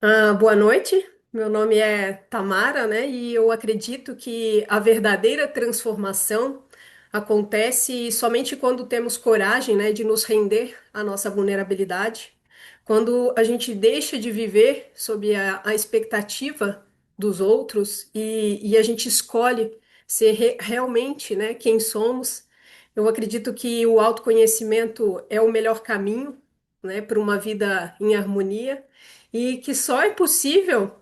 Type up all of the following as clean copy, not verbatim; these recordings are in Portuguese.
Boa noite, meu nome é Tamara, né? E eu acredito que a verdadeira transformação acontece somente quando temos coragem, né, de nos render à nossa vulnerabilidade, quando a gente deixa de viver sob a expectativa dos outros e a gente escolhe ser realmente, né, quem somos. Eu acredito que o autoconhecimento é o melhor caminho, né, para uma vida em harmonia e que só é possível,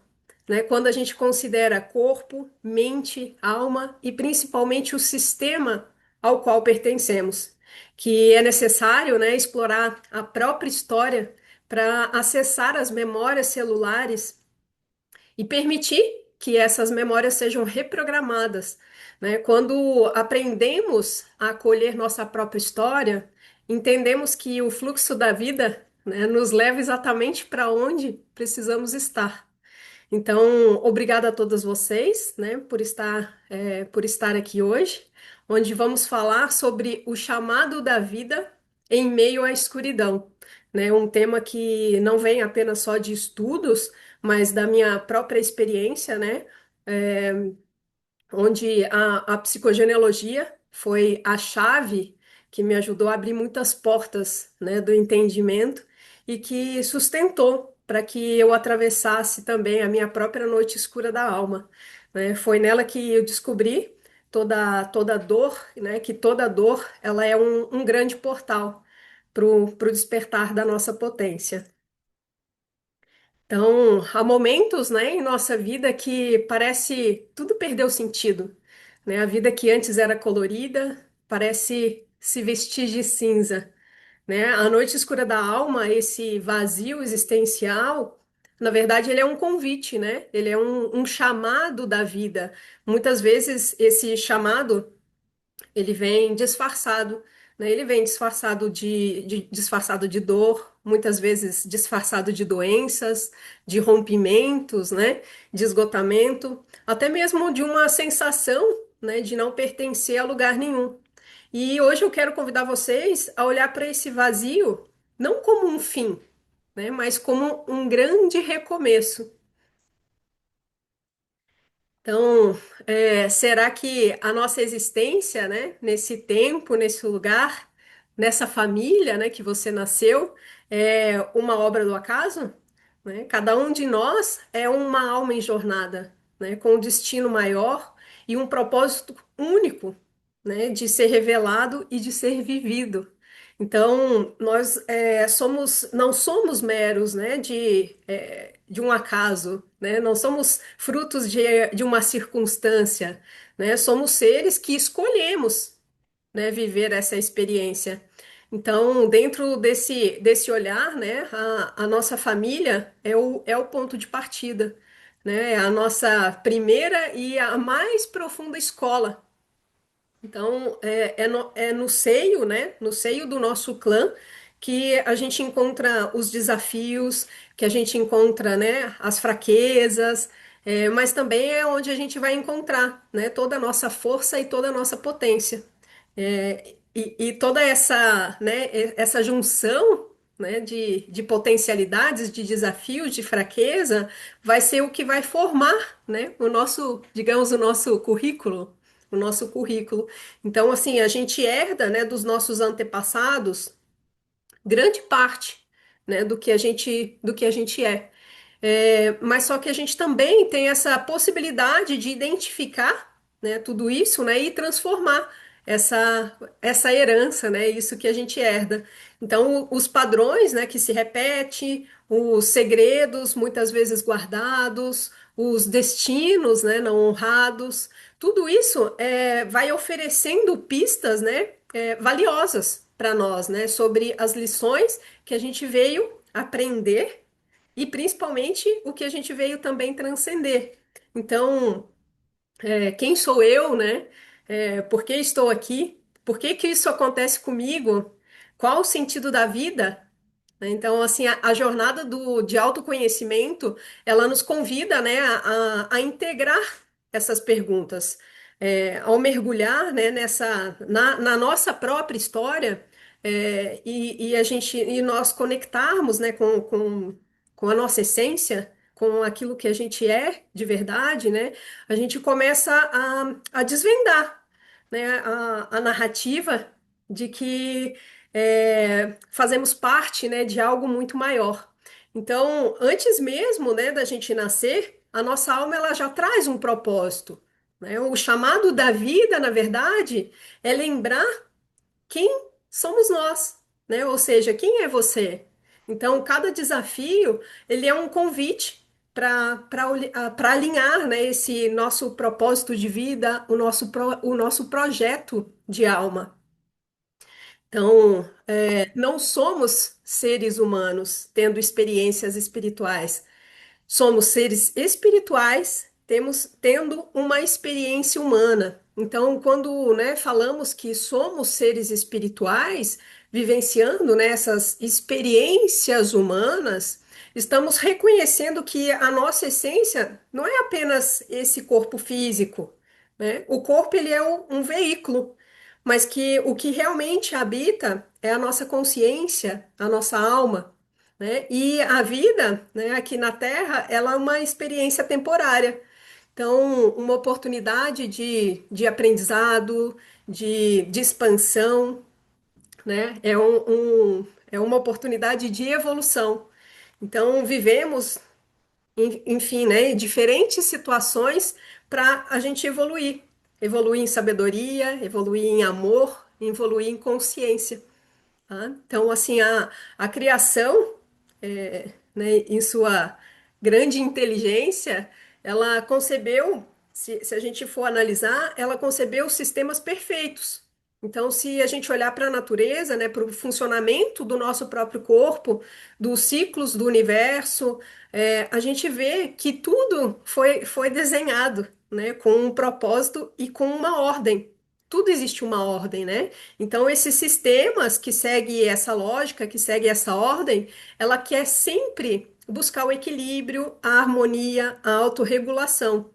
né, quando a gente considera corpo, mente, alma e principalmente o sistema ao qual pertencemos, que é necessário, né, explorar a própria história para acessar as memórias celulares e permitir que essas memórias sejam reprogramadas, né? Quando aprendemos a acolher nossa própria história, entendemos que o fluxo da vida, né, nos leva exatamente para onde precisamos estar. Então, obrigada a todas vocês, né, por estar aqui hoje, onde vamos falar sobre o chamado da vida em meio à escuridão, né, um tema que não vem apenas só de estudos, mas da minha própria experiência, né, é, onde a psicogenealogia foi a chave que me ajudou a abrir muitas portas, né, do entendimento e que sustentou para que eu atravessasse também a minha própria noite escura da alma, né? Foi nela que eu descobri toda dor, né, que toda dor ela é um grande portal para o despertar da nossa potência. Então, há momentos, né, em nossa vida que parece tudo perdeu sentido, né? A vida que antes era colorida parece se vestir de cinza, né? A noite escura da alma, esse vazio existencial, na verdade, ele é um convite, né? Ele é um chamado da vida. Muitas vezes esse chamado ele vem disfarçado, né? Ele vem disfarçado disfarçado de dor, muitas vezes disfarçado de doenças, de rompimentos, né? De esgotamento, até mesmo de uma sensação, né? De não pertencer a lugar nenhum. E hoje eu quero convidar vocês a olhar para esse vazio não como um fim, né? Mas como um grande recomeço. Então, será que a nossa existência, né, nesse tempo, nesse lugar, nessa família, né, que você nasceu, é uma obra do acaso? Né? Cada um de nós é uma alma em jornada, né, com um destino maior e um propósito único, né, de ser revelado e de ser vivido. Então, nós não somos meros, né, de um acaso, né? Não somos frutos de uma circunstância, né? Somos seres que escolhemos, né, viver essa experiência. Então, dentro desse olhar, né, a nossa família é o ponto de partida, né? É a nossa primeira e a mais profunda escola. Então, é no seio, né? No seio do nosso clã que a gente encontra os desafios, que a gente encontra, né, as fraquezas, mas também é onde a gente vai encontrar, né, toda a nossa força e toda a nossa potência. E toda essa, né, essa junção, né, de potencialidades, de desafios, de fraqueza, vai ser o que vai formar, né, o nosso, digamos, o nosso currículo, o nosso currículo. Então, assim, a gente herda, né, dos nossos antepassados grande parte, né, do que a gente é. Mas só que a gente também tem essa possibilidade de identificar, né, tudo isso, né, e transformar essa herança, né, isso que a gente herda. Então, os padrões, né, que se repete, os segredos muitas vezes guardados, os destinos, né, não honrados, tudo isso vai oferecendo pistas, né, valiosas para nós, né, sobre as lições que a gente veio aprender e principalmente o que a gente veio também transcender. Então, quem sou eu, né? Por que estou aqui? Por que que isso acontece comigo? Qual o sentido da vida? Né? Então, assim, a jornada de autoconhecimento, ela nos convida, né, a integrar essas perguntas. Ao mergulhar, né, na nossa própria história, e nós conectarmos, né, com a nossa essência, com aquilo que a gente é de verdade, né, a gente começa a desvendar, né, a narrativa de que fazemos parte, né, de algo muito maior. Então, antes mesmo, né, da gente nascer, a nossa alma ela já traz um propósito, né? O chamado da vida, na verdade, é lembrar quem somos nós, né? Ou seja, quem é você? Então, cada desafio, ele é um convite para alinhar, né, esse nosso propósito de vida, o nosso projeto de alma. Então, não somos seres humanos tendo experiências espirituais. Somos seres espirituais, tendo uma experiência humana. Então, quando, né, falamos que somos seres espirituais, vivenciando, né, essas experiências humanas, estamos reconhecendo que a nossa essência não é apenas esse corpo físico, né? O corpo ele é um veículo, mas que o que realmente habita é a nossa consciência, a nossa alma, né? E a vida, né, aqui na Terra, ela é uma experiência temporária. Então, uma oportunidade de aprendizado, de expansão, né? É uma oportunidade de evolução. Então, vivemos, enfim, né, diferentes situações para a gente evoluir. Evoluir em sabedoria, evoluir em amor, evoluir em consciência. Tá? Então, assim, a criação, né, em sua grande inteligência, ela concebeu, se a gente for analisar, ela concebeu sistemas perfeitos. Então, se a gente olhar para a natureza, né, para o funcionamento do nosso próprio corpo, dos ciclos do universo, a gente vê que tudo foi desenhado, né, com um propósito e com uma ordem. Tudo existe uma ordem, né? Então, esses sistemas que seguem essa lógica, que seguem essa ordem, ela quer sempre buscar o equilíbrio, a harmonia, a autorregulação.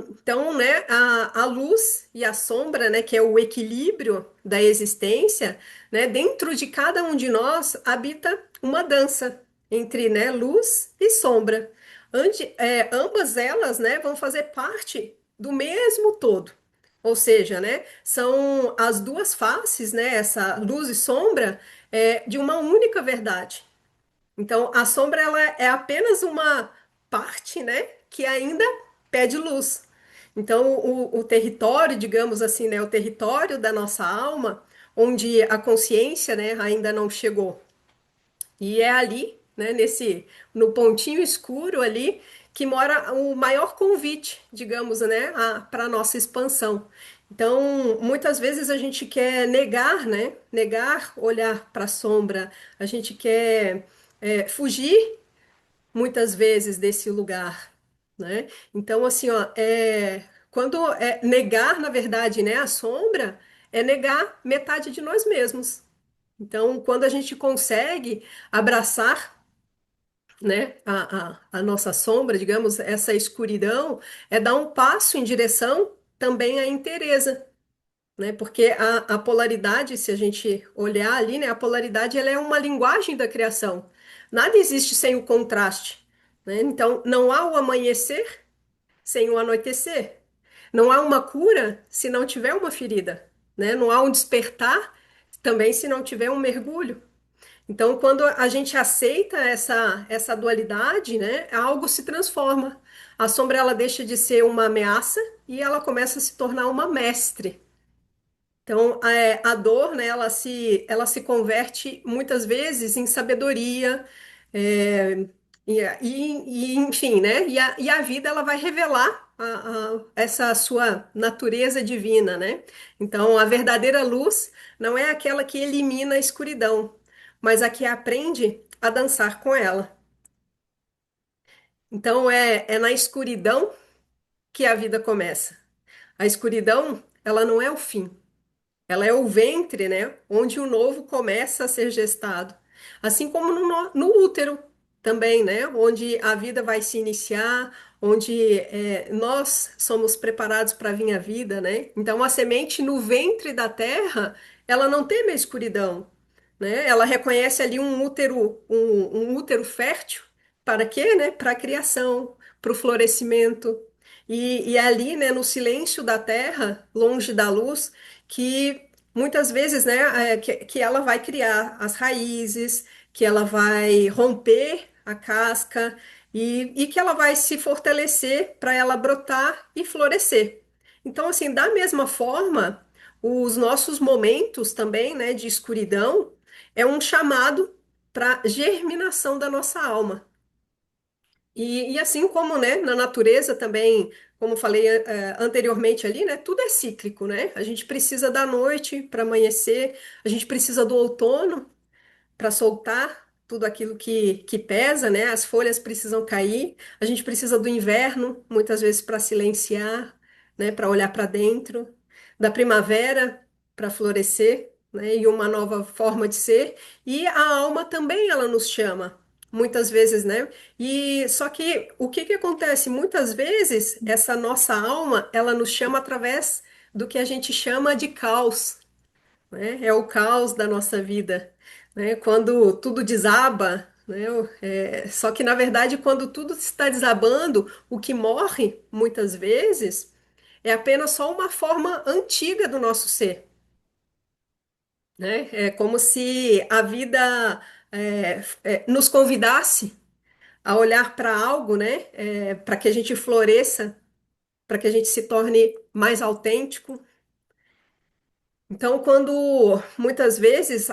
Então, né, a luz e a sombra, né, que é o equilíbrio da existência, né, dentro de cada um de nós habita uma dança entre, né, luz e sombra. Ambas elas, né, vão fazer parte do mesmo todo. Ou seja, né, são as duas faces, né, essa luz e sombra, de uma única verdade. Então, a sombra ela é apenas uma parte, né, que ainda pede luz. Então, o território, digamos assim, né, o território da nossa alma, onde a consciência, né, ainda não chegou. E é ali, né, no pontinho escuro ali, que mora o maior convite, digamos, né, para a nossa expansão. Então, muitas vezes a gente quer negar, né, negar olhar para a sombra, a gente quer fugir muitas vezes desse lugar, né? Então, assim, ó, quando negar, na verdade, né, a sombra, é negar metade de nós mesmos. Então, quando a gente consegue abraçar, né, a nossa sombra, digamos, essa escuridão, é dar um passo em direção também à inteireza, né? Porque a polaridade, se a gente olhar ali, né, a polaridade ela é uma linguagem da criação. Nada existe sem o contraste, né? Então, não há o amanhecer sem o anoitecer. Não há uma cura se não tiver uma ferida, né? Não há um despertar também se não tiver um mergulho. Então, quando a gente aceita essa dualidade, né, algo se transforma. A sombra ela deixa de ser uma ameaça e ela começa a se tornar uma mestre. Então, a dor, né, ela se converte muitas vezes em sabedoria, é, enfim, né? E a vida ela vai revelar essa sua natureza divina, né? Então, a verdadeira luz não é aquela que elimina a escuridão, mas a que aprende a dançar com ela. Então, é na escuridão que a vida começa. A escuridão, ela não é o fim. Ela é o ventre, né, onde o novo começa a ser gestado. Assim como no útero também, né, onde a vida vai se iniciar, onde nós somos preparados para vir a vida, né? Então, a semente no ventre da terra, ela não teme a escuridão, né? Ela reconhece ali um útero fértil. Para quê, né? Para a criação, para o florescimento. E é ali, né, no silêncio da terra, longe da luz, que muitas vezes, né, que ela vai criar as raízes, que ela vai romper a casca e que ela vai se fortalecer para ela brotar e florescer. Então, assim, da mesma forma, os nossos momentos também, né, de escuridão, é um chamado para germinação da nossa alma. E assim como, né, na natureza também, como falei anteriormente ali, né, tudo é cíclico, né? A gente precisa da noite para amanhecer, a gente precisa do outono para soltar tudo aquilo que pesa, né? As folhas precisam cair, a gente precisa do inverno, muitas vezes para silenciar, né? Para olhar para dentro, da primavera para florescer, né? E uma nova forma de ser. E a alma também ela nos chama. Muitas vezes, né? E só que o que que acontece? Muitas vezes essa nossa alma, ela nos chama através do que a gente chama de caos, né? É o caos da nossa vida, né? Quando tudo desaba, né? Só que na verdade, quando tudo está desabando, o que morre muitas vezes é apenas só uma forma antiga do nosso ser, né? É como se a vida nos convidasse a olhar para algo, né? Para que a gente floresça, para que a gente se torne mais autêntico. Então, quando muitas vezes,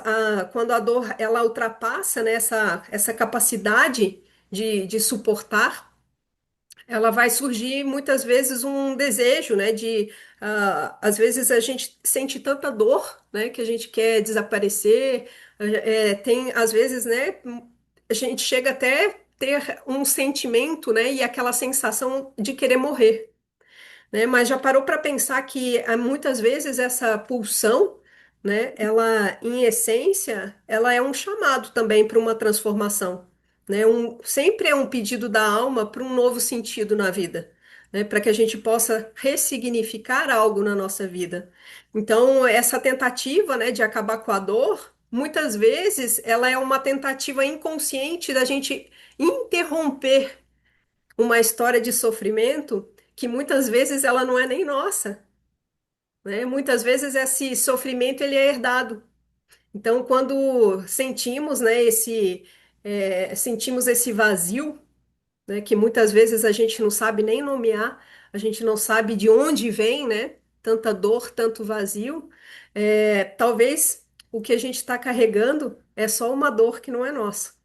quando a dor ela ultrapassa, né, essa capacidade de suportar, ela vai surgir muitas vezes um desejo, né, às vezes a gente sente tanta dor, né, que a gente quer desaparecer, tem às vezes, né, a gente chega até ter um sentimento, né, e aquela sensação de querer morrer, né? Mas já parou para pensar que muitas vezes essa pulsão, né, ela, em essência, ela é um chamado também para uma transformação, né? Sempre é um pedido da alma para um novo sentido na vida, né? Para que a gente possa ressignificar algo na nossa vida. Então, essa tentativa, né, de acabar com a dor, muitas vezes ela é uma tentativa inconsciente da gente interromper uma história de sofrimento que muitas vezes ela não é nem nossa, né? Muitas vezes esse sofrimento ele é herdado. Então, quando sentimos, né, sentimos esse vazio, né, que muitas vezes a gente não sabe nem nomear, a gente não sabe de onde vem, né, tanta dor, tanto vazio, talvez o que a gente está carregando é só uma dor que não é nossa.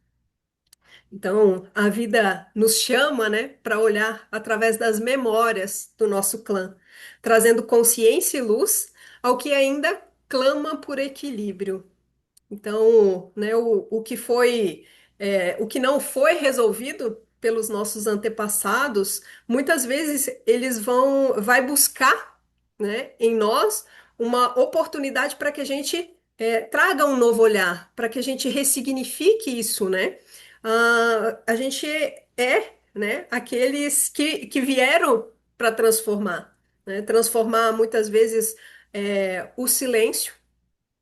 Então, a vida nos chama, né, para olhar através das memórias do nosso clã, trazendo consciência e luz ao que ainda clama por equilíbrio. Então, né, o que não foi resolvido pelos nossos antepassados, muitas vezes vai buscar, né, em nós uma oportunidade para que a gente traga um novo olhar, para que a gente ressignifique isso, né? A gente né, aqueles que vieram para transformar, né? Transformar muitas vezes o silêncio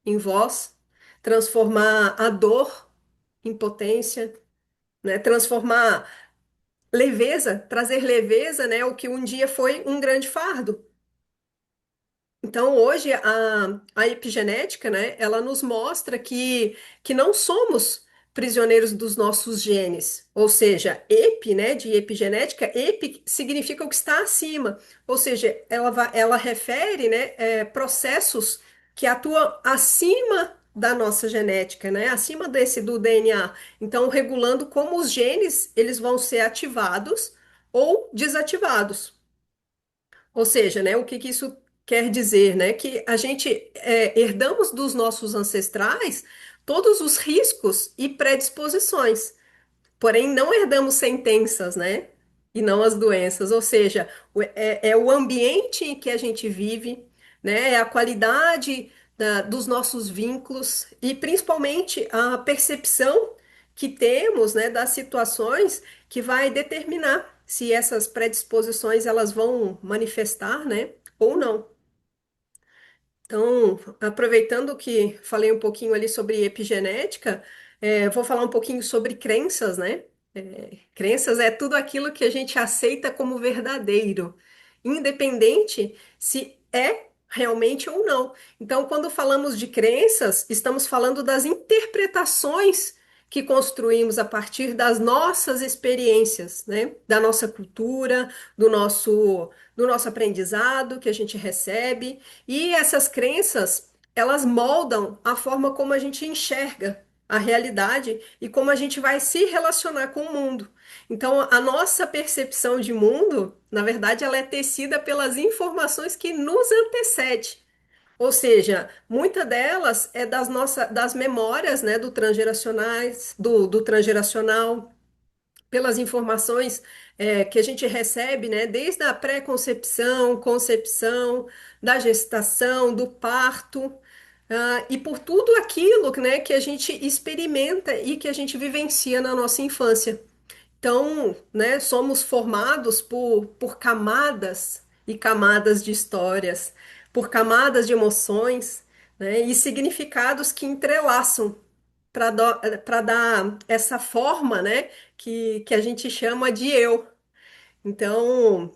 em voz, transformar a dor em potência, né? Transformar leveza, trazer leveza, né? O que um dia foi um grande fardo. Então, hoje, a epigenética, né, ela nos mostra que não somos prisioneiros dos nossos genes. Ou seja, epi, né, de epigenética, epi significa o que está acima. Ou seja, ela refere, né, processos que atuam acima da nossa genética, né, acima do DNA. Então, regulando como os genes eles vão ser ativados ou desativados. Ou seja, né, o que que isso quer dizer, né? Que a gente herdamos dos nossos ancestrais todos os riscos e predisposições, porém não herdamos sentenças, né? E não as doenças. Ou seja, é o ambiente em que a gente vive, né? É a qualidade dos nossos vínculos e principalmente a percepção que temos, né, das situações que vai determinar se essas predisposições elas vão manifestar, né, ou não. Então, aproveitando que falei um pouquinho ali sobre epigenética, vou falar um pouquinho sobre crenças, né? Crenças é tudo aquilo que a gente aceita como verdadeiro, independente se é realmente ou não. Então, quando falamos de crenças, estamos falando das interpretações que construímos a partir das nossas experiências, né? Da nossa cultura, do nosso aprendizado que a gente recebe. E essas crenças, elas moldam a forma como a gente enxerga a realidade e como a gente vai se relacionar com o mundo. Então, a nossa percepção de mundo, na verdade, ela é tecida pelas informações que nos antecedem. Ou seja, muita delas é das memórias, né, do transgeracional, pelas informações que a gente recebe, né, desde a pré-concepção, concepção, da gestação, do parto, e por tudo aquilo, né, que a gente experimenta e que a gente vivencia na nossa infância. Então, né, somos formados por camadas e camadas de histórias, por camadas de emoções, né, e significados que entrelaçam para dar essa forma, né, que a gente chama de eu. Então,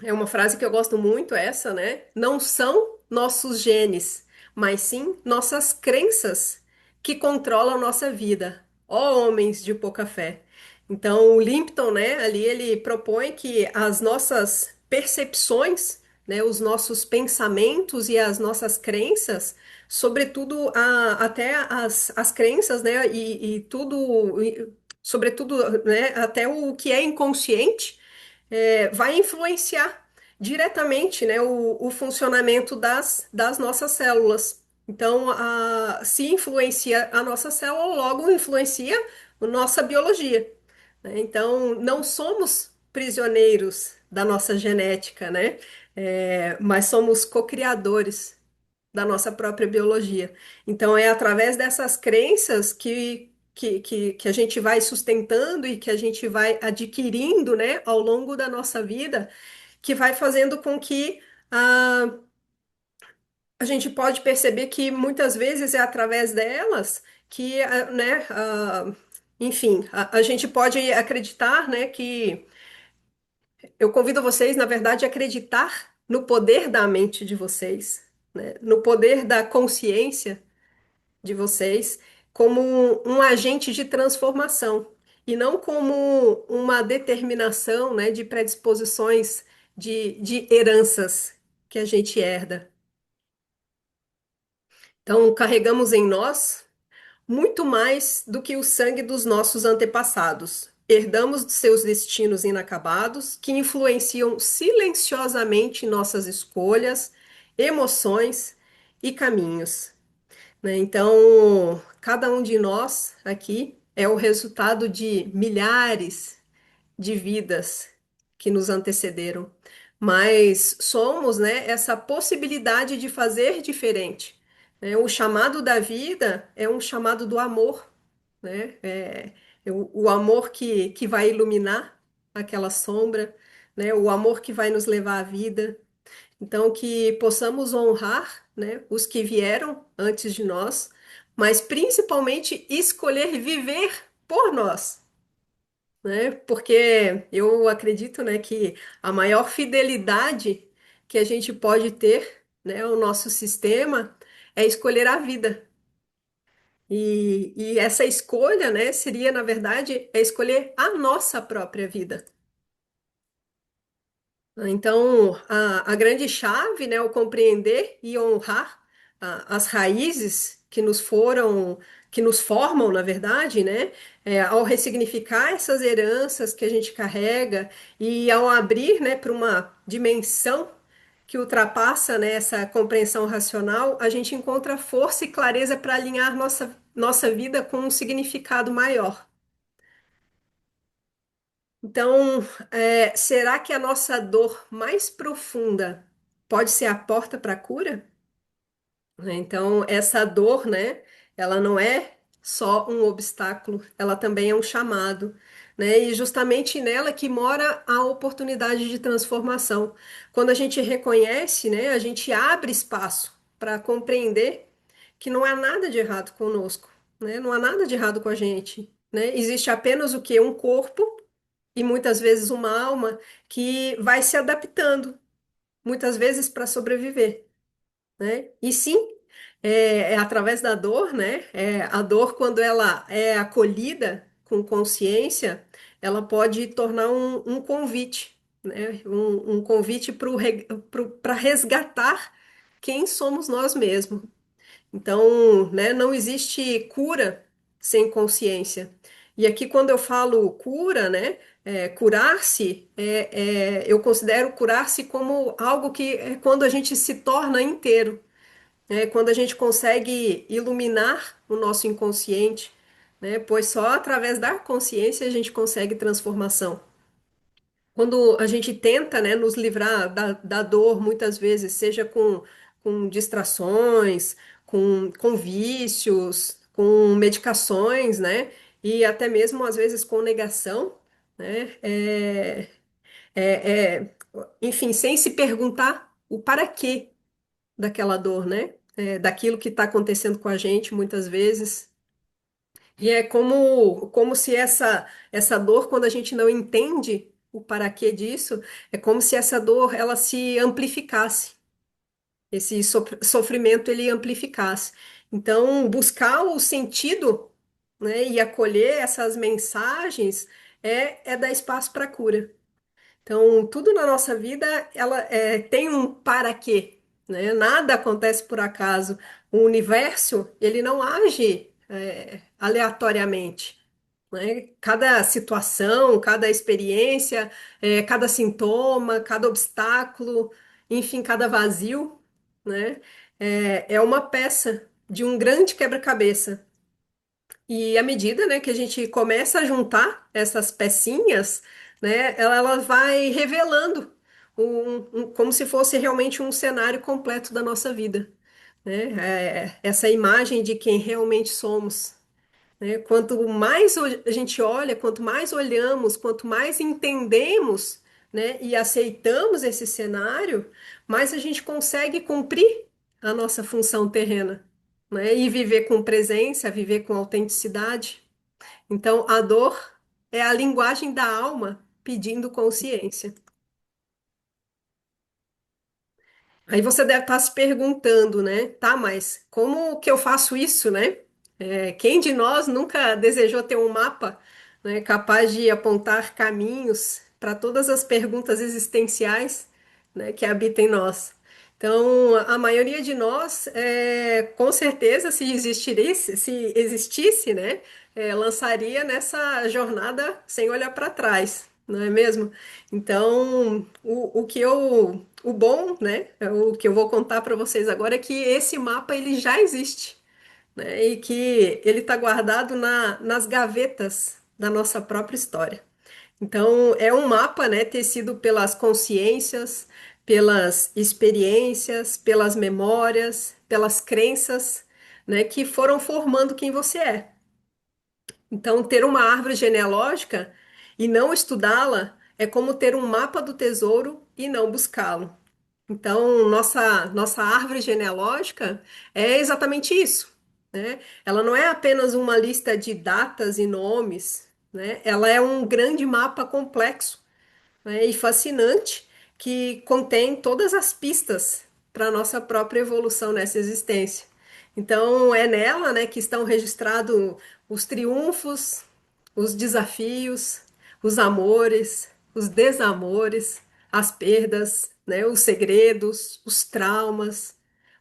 é uma frase que eu gosto muito, essa, né? Não são nossos genes, mas sim nossas crenças que controlam nossa vida. Ó homens de pouca fé. Então, o Limpton, né, ali ele propõe que as nossas percepções, né, os nossos pensamentos e as nossas crenças, sobretudo até as crenças, né, e tudo, sobretudo, né, até o que é inconsciente, vai influenciar diretamente, né, o funcionamento das nossas células. Então, se influencia a nossa célula, logo influencia a nossa biologia, né? Então, não somos prisioneiros da nossa genética, né? Mas somos co-criadores da nossa própria biologia. Então, é através dessas crenças que a gente vai sustentando e que a gente vai adquirindo, né, ao longo da nossa vida, que vai fazendo com que a gente pode perceber que muitas vezes é através delas que, né, enfim, a gente pode acreditar, né, que eu convido vocês, na verdade, a acreditar no poder da mente de vocês, né, no poder da consciência de vocês como um agente de transformação e não como uma determinação, né, de predisposições de heranças que a gente herda. Então, carregamos em nós muito mais do que o sangue dos nossos antepassados. Herdamos de seus destinos inacabados que influenciam silenciosamente nossas escolhas, emoções e caminhos, né? Então, cada um de nós aqui é o resultado de milhares de vidas que nos antecederam, mas somos, né, essa possibilidade de fazer diferente, né? O chamado da vida é um chamado do amor, né? É o amor que vai iluminar aquela sombra, né? O amor que vai nos levar à vida. Então, que possamos honrar, né, os que vieram antes de nós, mas principalmente escolher viver por nós, né? Porque eu acredito, né, que a maior fidelidade que a gente pode ter, né, ao nosso sistema é escolher a vida. E essa escolha, né, seria, na verdade, escolher a nossa própria vida. Então, a grande chave, né, o compreender e honrar as raízes que nos formam, na verdade, né, ao ressignificar essas heranças que a gente carrega e ao abrir, né, para uma dimensão que ultrapassa, né, essa compreensão racional, a gente encontra força e clareza para alinhar nossa vida com um significado maior. Então, será que a nossa dor mais profunda pode ser a porta para a cura? Né? Então, essa dor, né, ela não é só um obstáculo, ela também é um chamado, né? E justamente nela que mora a oportunidade de transformação. Quando a gente reconhece, né, a gente abre espaço para compreender que não há nada de errado conosco, né? Não há nada de errado com a gente, né? Existe apenas o quê? Um corpo e muitas vezes uma alma que vai se adaptando, muitas vezes para sobreviver, né? E sim, é através da dor, né? A dor, quando ela é acolhida com consciência, ela pode tornar um convite, né? Um convite para resgatar quem somos nós mesmos. Então, né, não existe cura sem consciência. E aqui, quando eu falo cura, né, curar-se, eu considero curar-se como algo que é quando a gente se torna inteiro, né, quando a gente consegue iluminar o nosso inconsciente, né, pois só através da consciência a gente consegue transformação. Quando a gente tenta, né, nos livrar da dor, muitas vezes, seja com distrações, com vícios, com medicações, né, e até mesmo, às vezes, com negação, né, enfim, sem se perguntar o para quê daquela dor, né, daquilo que está acontecendo com a gente, muitas vezes. E é como se essa dor, quando a gente não entende o para quê disso, é como se essa dor ela se amplificasse, esse sofrimento ele amplificasse. Então, buscar o sentido, né, e acolher essas mensagens é dar espaço para a cura. Então, tudo na nossa vida ela tem um para quê, né? Nada acontece por acaso. O universo ele não age aleatoriamente, né? Cada situação, cada experiência, cada sintoma, cada obstáculo, enfim, cada vazio, né? É uma peça de um grande quebra-cabeça. E à medida, né, que a gente começa a juntar essas pecinhas, né, ela vai revelando como se fosse realmente um cenário completo da nossa vida, né? Essa imagem de quem realmente somos, né? Quanto mais a gente olha, quanto mais olhamos, quanto mais entendemos, né, e aceitamos esse cenário, mais a gente consegue cumprir a nossa função terrena, né, e viver com presença, viver com autenticidade. Então, a dor é a linguagem da alma pedindo consciência. Aí você deve estar se perguntando, né? Tá, mas como que eu faço isso, né? Quem de nós nunca desejou ter um mapa, né, capaz de apontar caminhos para todas as perguntas existenciais, né, que habitam em nós? Então, a maioria de nós, com certeza, se existisse, né, lançaria nessa jornada sem olhar para trás, não é mesmo? Então, o bom, né, o que eu vou contar para vocês agora é que esse mapa ele já existe, né, e que ele está guardado nas gavetas da nossa própria história. Então, é um mapa, né, tecido pelas consciências, pelas experiências, pelas memórias, pelas crenças, né, que foram formando quem você é. Então, ter uma árvore genealógica e não estudá-la é como ter um mapa do tesouro e não buscá-lo. Então, nossa árvore genealógica é exatamente isso, né? Ela não é apenas uma lista de datas e nomes, né? Ela é um grande mapa complexo, né, e fascinante que contém todas as pistas para a nossa própria evolução nessa existência. Então, é nela, né, que estão registrados os triunfos, os desafios, os amores, os desamores, as perdas, né, os segredos, os traumas,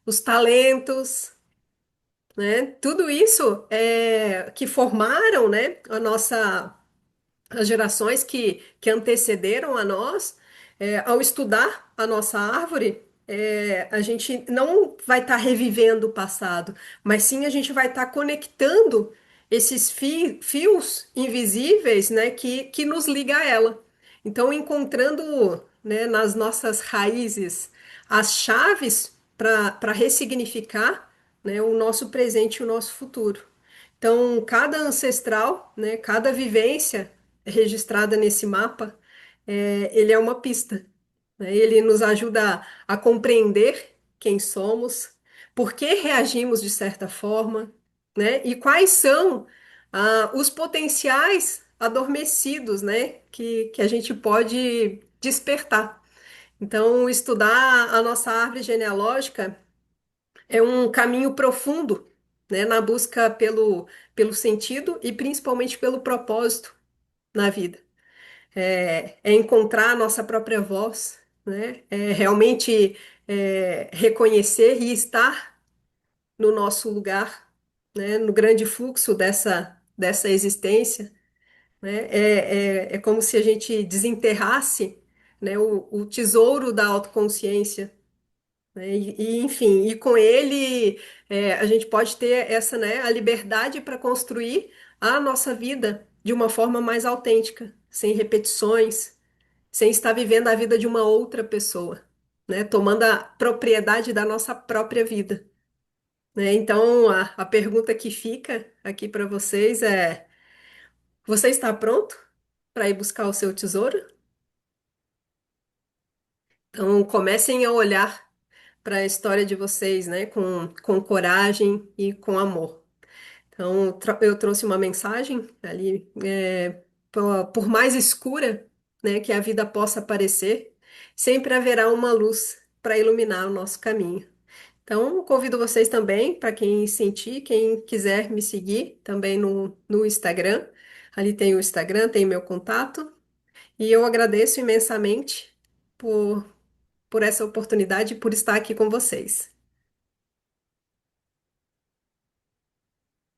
os talentos, né? Tudo isso que formaram, né, as gerações que antecederam a nós, ao estudar a nossa árvore, a gente não vai estar revivendo o passado, mas sim a gente vai estar conectando esses fios invisíveis, né, que nos liga a ela. Então, encontrando, né, nas nossas raízes as chaves para ressignificar, né, o nosso presente e o nosso futuro. Então, cada ancestral, né, cada vivência registrada nesse mapa, ele é uma pista, né? Ele nos ajuda a compreender quem somos, por que reagimos de certa forma, né? E quais são os potenciais adormecidos, né? Que a gente pode despertar. Então, estudar a nossa árvore genealógica é um caminho profundo, né? Na busca pelo sentido e principalmente pelo propósito na vida. É encontrar a nossa própria voz, né? É realmente reconhecer e estar no nosso lugar, né, no grande fluxo dessa existência, né? É como se a gente desenterrasse, né, o tesouro da autoconsciência, né? Enfim, e com ele a gente pode ter essa, né, a liberdade para construir a nossa vida de uma forma mais autêntica, sem repetições, sem estar vivendo a vida de uma outra pessoa, né? Tomando a propriedade da nossa própria vida, né? Então, a pergunta que fica aqui para vocês é: você está pronto para ir buscar o seu tesouro? Então, comecem a olhar para a história de vocês, né, com coragem e com amor. Então, eu trouxe uma mensagem ali, por mais escura, né, que a vida possa parecer, sempre haverá uma luz para iluminar o nosso caminho. Então, convido vocês também, para quem sentir, quem quiser me seguir também no Instagram. Ali tem o Instagram, tem meu contato. E eu agradeço imensamente por, por essa oportunidade, por estar aqui com vocês.